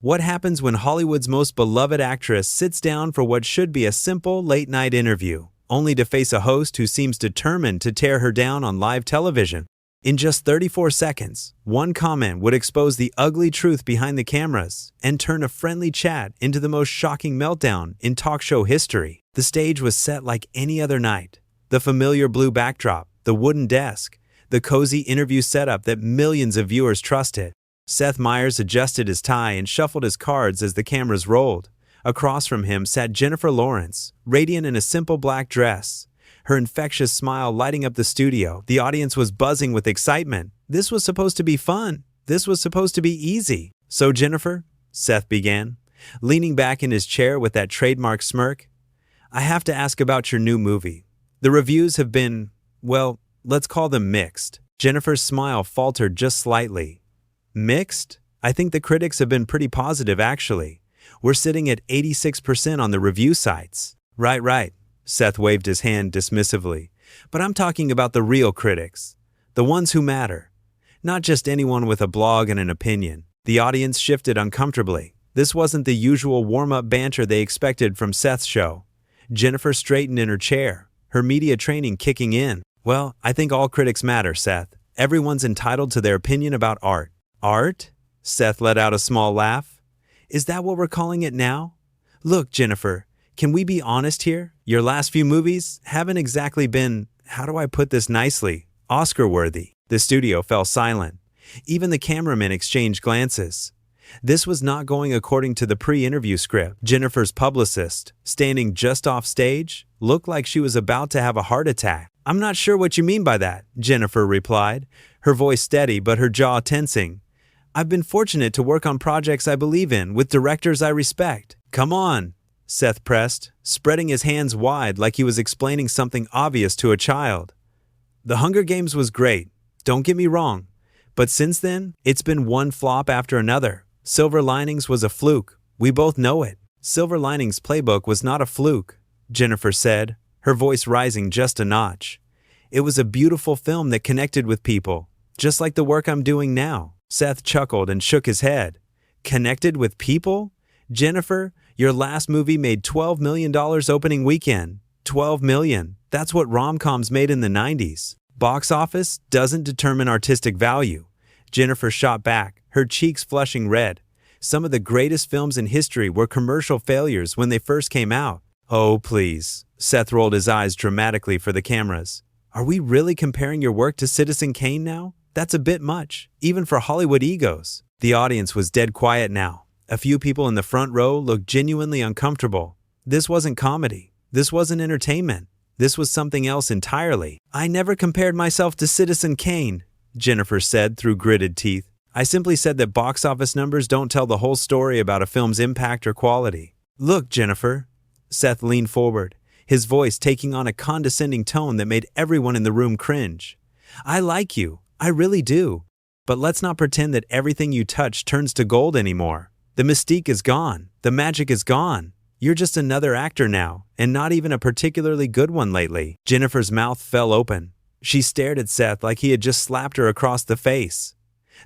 What happens when Hollywood's most beloved actress sits down for what should be a simple late-night interview, only to face a host who seems determined to tear her down on live television? In just 34 seconds, one comment would expose the ugly truth behind the cameras and turn a friendly chat into the most shocking meltdown in talk show history. The stage was set like any other night. The familiar blue backdrop, the wooden desk, the cozy interview setup that millions of viewers trusted. Seth Meyers adjusted his tie and shuffled his cards as the cameras rolled. Across from him sat Jennifer Lawrence, radiant in a simple black dress, her infectious smile lighting up the studio. The audience was buzzing with excitement. This was supposed to be fun. This was supposed to be easy. "So Jennifer," Seth began, leaning back in his chair with that trademark smirk, "I have to ask about your new movie. The reviews have been, well, let's call them mixed." Jennifer's smile faltered just slightly. "Mixed? I think the critics have been pretty positive, actually. We're sitting at 86% on the review sites." Right. Seth waved his hand dismissively. "But I'm talking about the real critics. The ones who matter. Not just anyone with a blog and an opinion." The audience shifted uncomfortably. This wasn't the usual warm-up banter they expected from Seth's show. Jennifer straightened in her chair, her media training kicking in. "Well, I think all critics matter, Seth. Everyone's entitled to their opinion about art." "Art?" Seth let out a small laugh. "Is that what we're calling it now? Look, Jennifer, can we be honest here? Your last few movies haven't exactly been, how do I put this nicely, Oscar-worthy." The studio fell silent. Even the cameramen exchanged glances. This was not going according to the pre-interview script. Jennifer's publicist, standing just off stage, looked like she was about to have a heart attack. "I'm not sure what you mean by that," Jennifer replied, her voice steady but her jaw tensing. "I've been fortunate to work on projects I believe in with directors I respect." "Come on," Seth pressed, spreading his hands wide like he was explaining something obvious to a child. "The Hunger Games was great, don't get me wrong. But since then, it's been one flop after another. Silver Linings was a fluke. We both know it." "Silver Linings' playbook was not a fluke," Jennifer said, her voice rising just a notch. "It was a beautiful film that connected with people, just like the work I'm doing now." Seth chuckled and shook his head. "Connected with people? Jennifer, your last movie made $12 million opening weekend. $12 million. That's what rom-coms made in the 90s. Box office doesn't determine artistic value." Jennifer shot back, her cheeks flushing red. "Some of the greatest films in history were commercial failures when they first came out." "Oh, please." Seth rolled his eyes dramatically for the cameras. "Are we really comparing your work to Citizen Kane now? That's a bit much, even for Hollywood egos." The audience was dead quiet now. A few people in the front row looked genuinely uncomfortable. This wasn't comedy. This wasn't entertainment. This was something else entirely. "I never compared myself to Citizen Kane," Jennifer said through gritted teeth. "I simply said that box office numbers don't tell the whole story about a film's impact or quality." "Look, Jennifer." Seth leaned forward, his voice taking on a condescending tone that made everyone in the room cringe. "I like you. I really do. But let's not pretend that everything you touch turns to gold anymore. The mystique is gone. The magic is gone. You're just another actor now, and not even a particularly good one lately." Jennifer's mouth fell open. She stared at Seth like he had just slapped her across the face.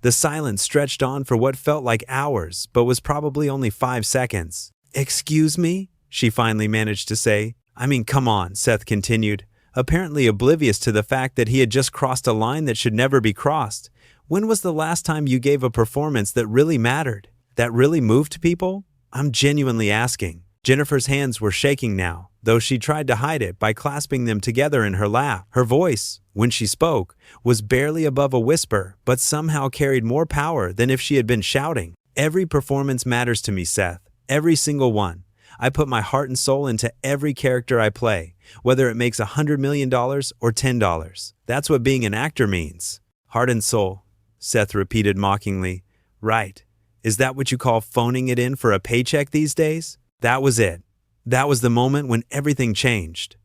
The silence stretched on for what felt like hours, but was probably only 5 seconds. "Excuse me?" she finally managed to say. "I mean, come on," Seth continued, apparently oblivious to the fact that he had just crossed a line that should never be crossed. "When was the last time you gave a performance that really mattered? That really moved people? I'm genuinely asking." Jennifer's hands were shaking now, though she tried to hide it by clasping them together in her lap. Her voice, when she spoke, was barely above a whisper, but somehow carried more power than if she had been shouting. "Every performance matters to me, Seth. Every single one. I put my heart and soul into every character I play, whether it makes $100 million or $10. That's what being an actor means." "Heart and soul," Seth repeated mockingly. "Right. Is that what you call phoning it in for a paycheck these days?" That was it. That was the moment when everything changed.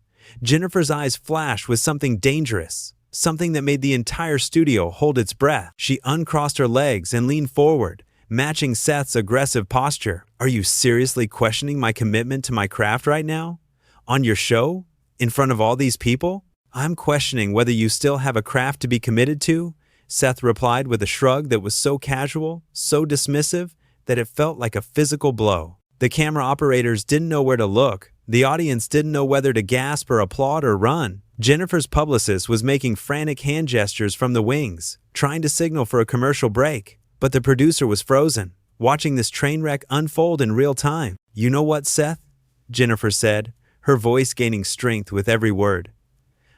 Jennifer's eyes flashed with something dangerous, something that made the entire studio hold its breath. She uncrossed her legs and leaned forward, matching Seth's aggressive posture. "Are you seriously questioning my commitment to my craft right now? On your show? In front of all these people?" "I'm questioning whether you still have a craft to be committed to," Seth replied with a shrug that was so casual, so dismissive, that it felt like a physical blow. The camera operators didn't know where to look. The audience didn't know whether to gasp or applaud or run. Jennifer's publicist was making frantic hand gestures from the wings, trying to signal for a commercial break. But the producer was frozen, watching this train wreck unfold in real time. "You know what, Seth?" Jennifer said, her voice gaining strength with every word.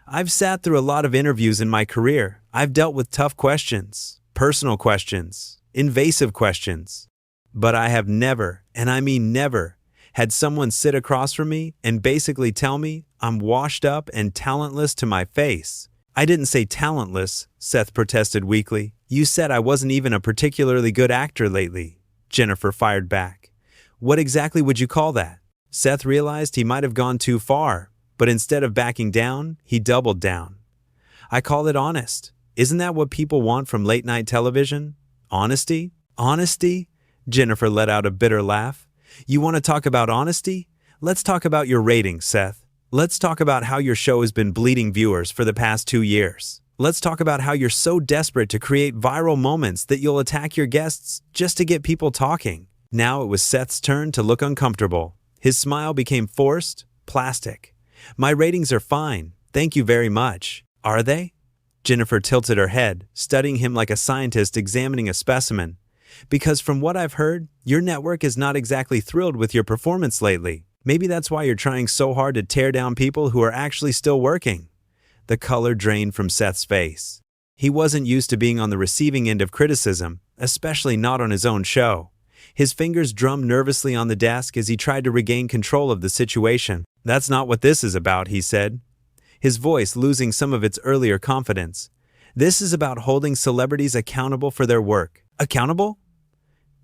"I've sat through a lot of interviews in my career. I've dealt with tough questions, personal questions, invasive questions. But I have never, and I mean never, had someone sit across from me and basically tell me I'm washed up and talentless to my face." "I didn't say talentless," Seth protested weakly. "You said I wasn't even a particularly good actor lately," Jennifer fired back. "What exactly would you call that?" Seth realized he might have gone too far, but instead of backing down, he doubled down. "I call it honest. Isn't that what people want from late-night television? Honesty?" "Honesty?" Jennifer let out a bitter laugh. "You want to talk about honesty? Let's talk about your ratings, Seth. Let's talk about how your show has been bleeding viewers for the past 2 years. Let's talk about how you're so desperate to create viral moments that you'll attack your guests just to get people talking." Now it was Seth's turn to look uncomfortable. His smile became forced, plastic. "My ratings are fine, thank you very much." "Are they?" Jennifer tilted her head, studying him like a scientist examining a specimen. "Because from what I've heard, your network is not exactly thrilled with your performance lately. Maybe that's why you're trying so hard to tear down people who are actually still working." The color drained from Seth's face. He wasn't used to being on the receiving end of criticism, especially not on his own show. His fingers drummed nervously on the desk as he tried to regain control of the situation. "That's not what this is about," he said, his voice losing some of its earlier confidence. "This is about holding celebrities accountable for their work." "Accountable?"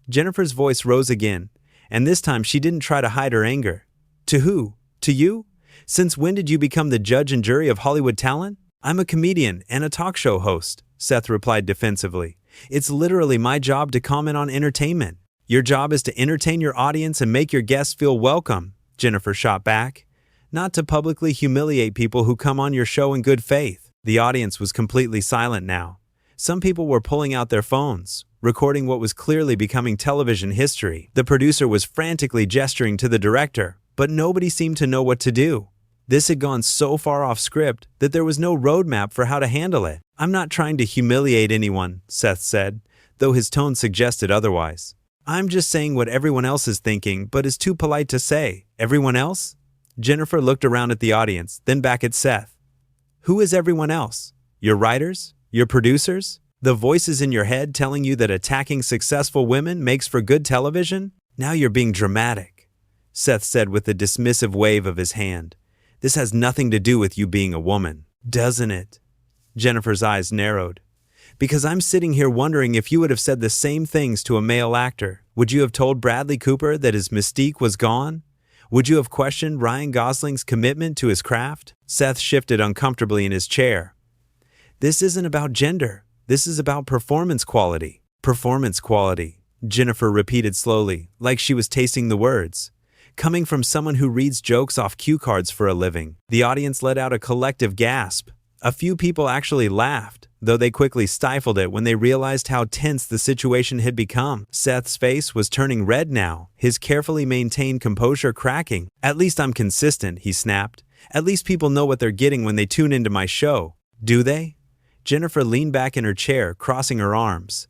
Jennifer's voice rose again, and this time she didn't try to hide her anger. "To who? To you? Since when did you become the judge and jury of Hollywood talent?" "I'm a comedian and a talk show host," Seth replied defensively. "It's literally my job to comment on entertainment." "Your job is to entertain your audience and make your guests feel welcome," Jennifer shot back. "Not to publicly humiliate people who come on your show in good faith." The audience was completely silent now. Some people were pulling out their phones, recording what was clearly becoming television history. The producer was frantically gesturing to the director, but nobody seemed to know what to do. This had gone so far off script that there was no roadmap for how to handle it. "I'm not trying to humiliate anyone," Seth said, though his tone suggested otherwise. "I'm just saying what everyone else is thinking but is too polite to say." "Everyone else?" Jennifer looked around at the audience, then back at Seth. "Who is everyone else? Your writers? Your producers? The voices in your head telling you that attacking successful women makes for good television? Now you're being dramatic," Seth said with a dismissive wave of his hand. "This has nothing to do with you being a woman." "Doesn't it?" Jennifer's eyes narrowed. "Because I'm sitting here wondering if you would have said the same things to a male actor. Would you have told Bradley Cooper that his mystique was gone? Would you have questioned Ryan Gosling's commitment to his craft?" Seth shifted uncomfortably in his chair. "This isn't about gender. This is about performance quality." "Performance quality," Jennifer repeated slowly, like she was tasting the words. Coming from someone who reads jokes off cue cards for a living. The audience let out a collective gasp. A few people actually laughed, though they quickly stifled it when they realized how tense the situation had become. Seth's face was turning red now, his carefully maintained composure cracking. "At least I'm consistent," he snapped. "At least people know what they're getting when they tune into my show." "Do they?" Jennifer leaned back in her chair, crossing her arms.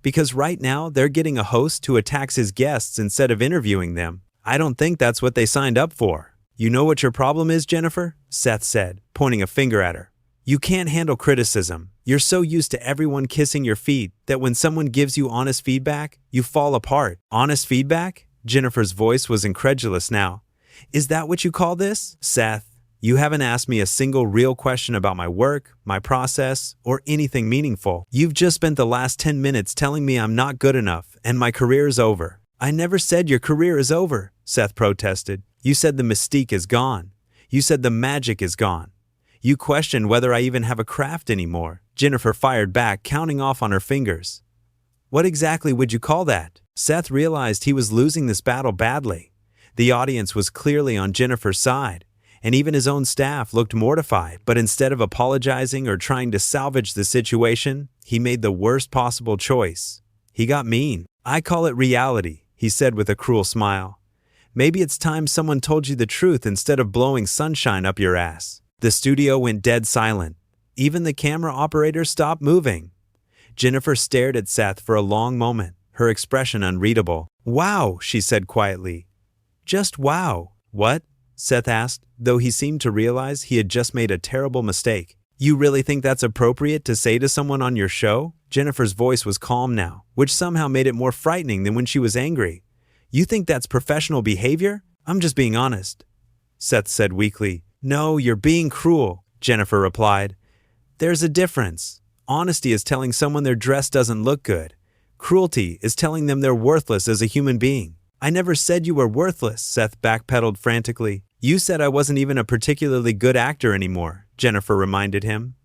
"Because right now they're getting a host who attacks his guests instead of interviewing them. I don't think that's what they signed up for." "You know what your problem is, Jennifer?" Seth said, pointing a finger at her. "You can't handle criticism. You're so used to everyone kissing your feet that when someone gives you honest feedback, you fall apart." "Honest feedback?" Jennifer's voice was incredulous now. "Is that what you call this?" "Seth, you haven't asked me a single real question about my work, my process, or anything meaningful. You've just spent the last 10 minutes telling me I'm not good enough and my career is over." "I never said your career is over," Seth protested. "You said the mystique is gone. You said the magic is gone. You questioned whether I even have a craft anymore." Jennifer fired back, counting off on her fingers. "What exactly would you call that?" Seth realized he was losing this battle badly. The audience was clearly on Jennifer's side, and even his own staff looked mortified. But instead of apologizing or trying to salvage the situation, he made the worst possible choice. He got mean. I call it reality, he said with a cruel smile. Maybe it's time someone told you the truth instead of blowing sunshine up your ass. The studio went dead silent. Even the camera operator stopped moving. Jennifer stared at Seth for a long moment, her expression unreadable. Wow, she said quietly. Just wow. What? Seth asked, though he seemed to realize he had just made a terrible mistake. You really think that's appropriate to say to someone on your show? Jennifer's voice was calm now, which somehow made it more frightening than when she was angry. You think that's professional behavior? I'm just being honest. Seth said weakly. No, you're being cruel, Jennifer replied. There's a difference. Honesty is telling someone their dress doesn't look good. Cruelty is telling them they're worthless as a human being. I never said you were worthless, Seth backpedaled frantically. You said I wasn't even a particularly good actor anymore, Jennifer reminded him.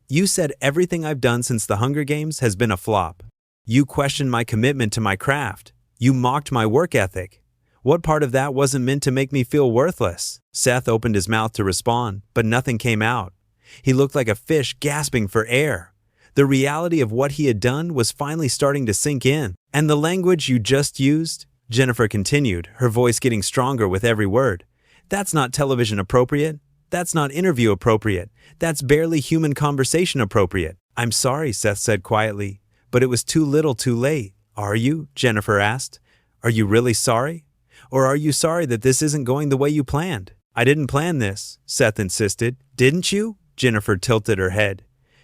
You said everything I've done since the Hunger Games has been a flop. You questioned my commitment to my craft. You mocked my work ethic. What part of that wasn't meant to make me feel worthless? Seth opened his mouth to respond, but nothing came out. He looked like a fish gasping for air. The reality of what he had done was finally starting to sink in. And the language you just used? Jennifer continued, her voice getting stronger with every word. That's not television appropriate. That's not interview appropriate. That's barely human conversation appropriate. I'm sorry, Seth said quietly, but it was too little too late. Are you? Jennifer asked. Are you really sorry? Or are you sorry that this isn't going the way you planned? I didn't plan this, Seth insisted. Didn't you? Jennifer tilted her head.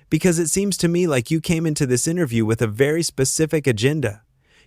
Because it seems to me like you came into this interview with a very specific agenda.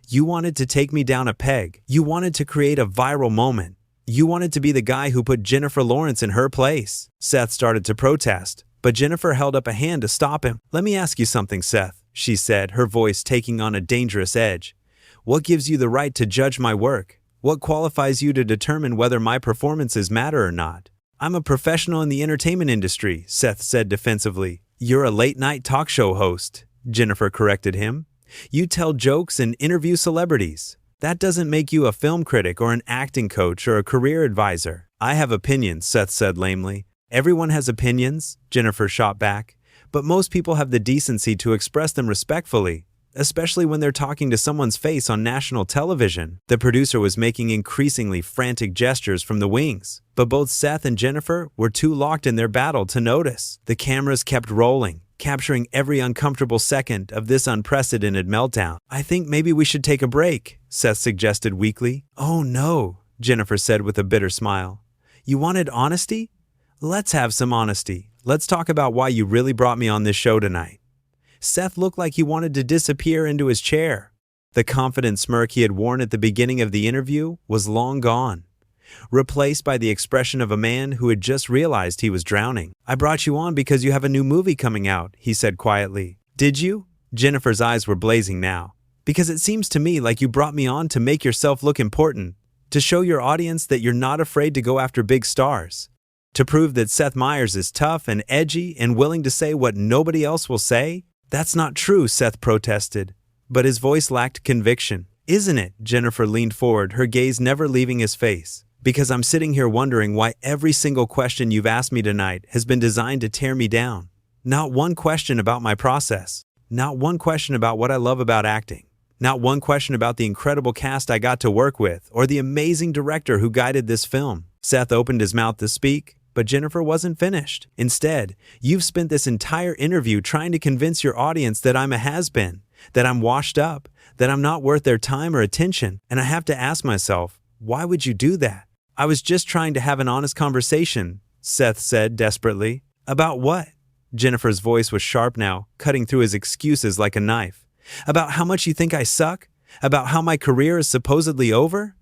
You wanted to take me down a peg. You wanted to create a viral moment. You wanted to be the guy who put Jennifer Lawrence in her place. Seth started to protest, but Jennifer held up a hand to stop him. Let me ask you something, Seth, she said, her voice taking on a dangerous edge. What gives you the right to judge my work? What qualifies you to determine whether my performances matter or not? I'm a professional in the entertainment industry, Seth said defensively. You're a late-night talk show host, Jennifer corrected him. You tell jokes and interview celebrities. That doesn't make you a film critic or an acting coach or a career advisor. I have opinions, Seth said lamely. Everyone has opinions, Jennifer shot back, but most people have the decency to express them respectfully, especially when they're talking to someone's face on national television. The producer was making increasingly frantic gestures from the wings, but both Seth and Jennifer were too locked in their battle to notice. The cameras kept rolling, capturing every uncomfortable second of this unprecedented meltdown. I think maybe we should take a break, Seth suggested weakly. Oh no, Jennifer said with a bitter smile. You wanted honesty? Let's have some honesty. Let's talk about why you really brought me on this show tonight. Seth looked like he wanted to disappear into his chair. The confident smirk he had worn at the beginning of the interview was long gone, replaced by the expression of a man who had just realized he was drowning. I brought you on because you have a new movie coming out, he said quietly. Did you? Jennifer's eyes were blazing now. Because it seems to me like you brought me on to make yourself look important, to show your audience that you're not afraid to go after big stars, to prove that Seth Meyers is tough and edgy and willing to say what nobody else will say. That's not true, Seth protested, but his voice lacked conviction. Isn't it? Jennifer leaned forward, her gaze never leaving his face. Because I'm sitting here wondering why every single question you've asked me tonight has been designed to tear me down. Not one question about my process. Not one question about what I love about acting. Not one question about the incredible cast I got to work with or the amazing director who guided this film. Seth opened his mouth to speak, but Jennifer wasn't finished. Instead, you've spent this entire interview trying to convince your audience that I'm a has-been, that I'm washed up, that I'm not worth their time or attention. And I have to ask myself, why would you do that? I was just trying to have an honest conversation, Seth said desperately. About what? Jennifer's voice was sharp now, cutting through his excuses like a knife. About how much you think I suck? About how my career is supposedly over?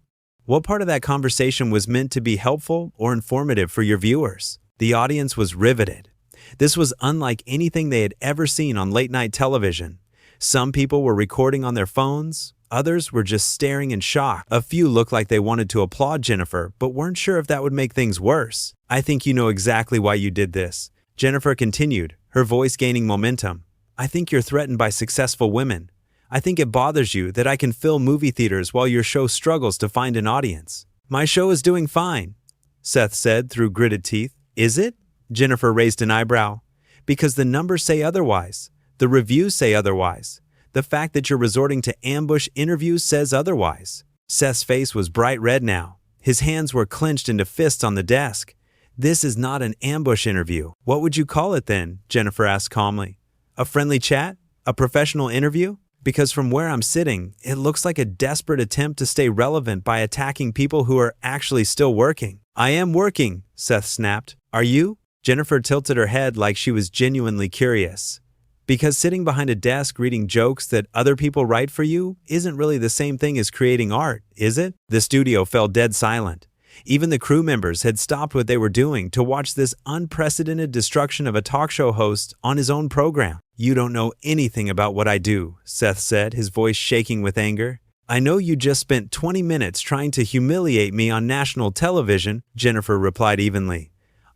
What part of that conversation was meant to be helpful or informative for your viewers? The audience was riveted. This was unlike anything they had ever seen on late-night television. Some people were recording on their phones. Others were just staring in shock. A few looked like they wanted to applaud Jennifer, but weren't sure if that would make things worse. I think you know exactly why you did this, Jennifer continued, her voice gaining momentum. I think you're threatened by successful women. I think it bothers you that I can fill movie theaters while your show struggles to find an audience. My show is doing fine, Seth said through gritted teeth. Is it? Jennifer raised an eyebrow. Because the numbers say otherwise. The reviews say otherwise. The fact that you're resorting to ambush interviews says otherwise. Seth's face was bright red now. His hands were clenched into fists on the desk. This is not an ambush interview. What would you call it then? Jennifer asked calmly. A friendly chat? A professional interview? Because from where I'm sitting, it looks like a desperate attempt to stay relevant by attacking people who are actually still working. I am working, Seth snapped. Are you? Jennifer tilted her head like she was genuinely curious. Because sitting behind a desk reading jokes that other people write for you isn't really the same thing as creating art, is it? The studio fell dead silent. Even the crew members had stopped what they were doing to watch this unprecedented destruction of a talk show host on his own program. You don't know anything about what I do, Seth said, his voice shaking with anger. I know you just spent 20 minutes trying to humiliate me on national television, Jennifer replied evenly.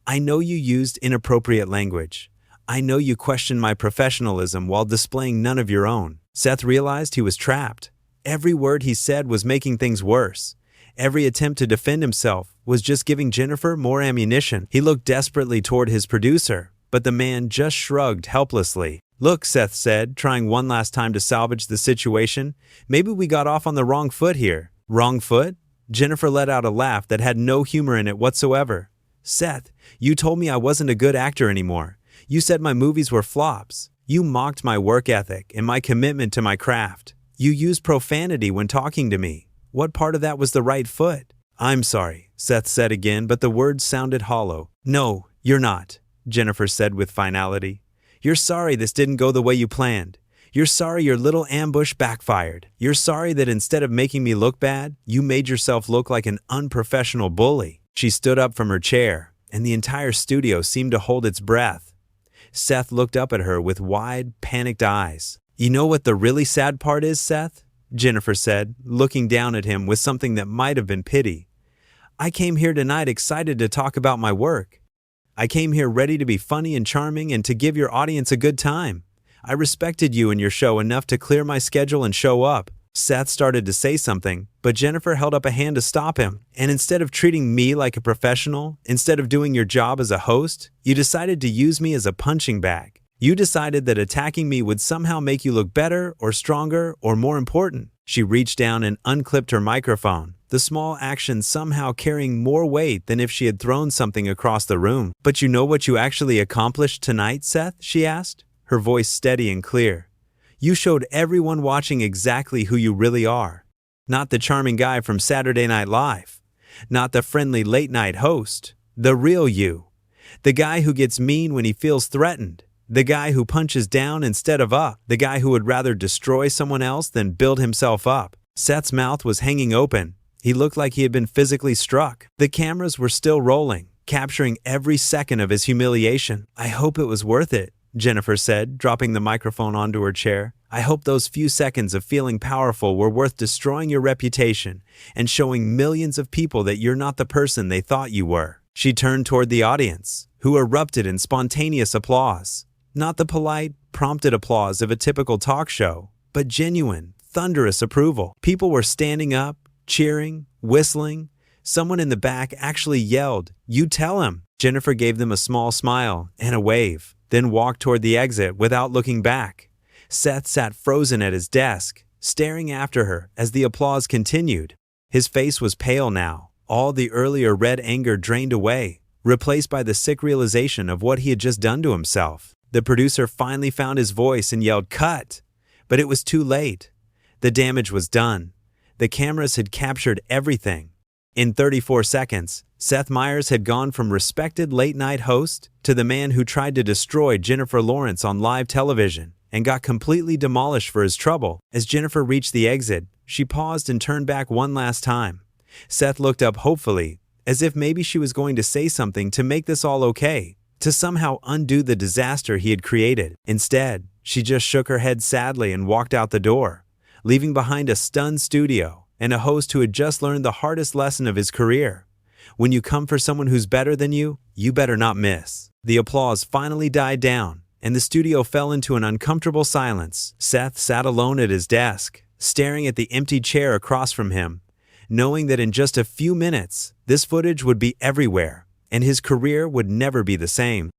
I know you used inappropriate language. I know you questioned my professionalism while displaying none of your own. Seth realized he was trapped. Every word he said was making things worse. Every attempt to defend himself was just giving Jennifer more ammunition. He looked desperately toward his producer, but the man just shrugged helplessly. Look, Seth said, trying one last time to salvage the situation. Maybe we got off on the wrong foot here. Wrong foot? Jennifer let out a laugh that had no humor in it whatsoever. Seth, you told me I wasn't a good actor anymore. You said my movies were flops. You mocked my work ethic and my commitment to my craft. You used profanity when talking to me. What part of that was the right foot? I'm sorry, Seth said again, but the words sounded hollow. No, you're not, Jennifer said with finality. You're sorry this didn't go the way you planned. You're sorry your little ambush backfired. You're sorry that instead of making me look bad, you made yourself look like an unprofessional bully. She stood up from her chair, and the entire studio seemed to hold its breath. Seth looked up at her with wide, panicked eyes. You know what the really sad part is, Seth? Jennifer said, looking down at him with something that might have been pity. I came here tonight excited to talk about my work. I came here ready to be funny and charming and to give your audience a good time. I respected you and your show enough to clear my schedule and show up. Seth started to say something, but Jennifer held up a hand to stop him. And instead of treating me like a professional, instead of doing your job as a host, you decided to use me as a punching bag. You decided that attacking me would somehow make you look better or stronger or more important. She reached down and unclipped her microphone, the small action somehow carrying more weight than if she had thrown something across the room. But you know what you actually accomplished tonight, Seth? She asked, her voice steady and clear. You showed everyone watching exactly who you really are. Not the charming guy from Saturday Night Live. Not the friendly late-night host. The real you. The guy who gets mean when he feels threatened. The guy who punches down instead of up. The guy who would rather destroy someone else than build himself up. Seth's mouth was hanging open. He looked like he had been physically struck. The cameras were still rolling, capturing every second of his humiliation. I hope it was worth it, Jennifer said, dropping the microphone onto her chair. I hope those few seconds of feeling powerful were worth destroying your reputation and showing millions of people that you're not the person they thought you were. She turned toward the audience, who erupted in spontaneous applause. Not the polite, prompted applause of a typical talk show, but genuine, thunderous approval. People were standing up, cheering, whistling. Someone in the back actually yelled, "You tell him!" Jennifer gave them a small smile and a wave, then walked toward the exit without looking back. Seth sat frozen at his desk, staring after her as the applause continued. His face was pale now, all the earlier red anger drained away, replaced by the sick realization of what he had just done to himself. The producer finally found his voice and yelled, "Cut!" But it was too late. The damage was done. The cameras had captured everything. In 34 seconds, Seth Meyers had gone from respected late-night host to the man who tried to destroy Jennifer Lawrence on live television and got completely demolished for his trouble. As Jennifer reached the exit, she paused and turned back one last time. Seth looked up hopefully, as if maybe she was going to say something to make this all okay, to somehow undo the disaster he had created. Instead, she just shook her head sadly and walked out the door, leaving behind a stunned studio and a host who had just learned the hardest lesson of his career. When you come for someone who's better than you better not miss. The applause finally died down, and the studio fell into an uncomfortable silence. Seth sat alone at his desk, staring at the empty chair across from him, knowing that in just a few minutes, this footage would be everywhere, and his career would never be the same.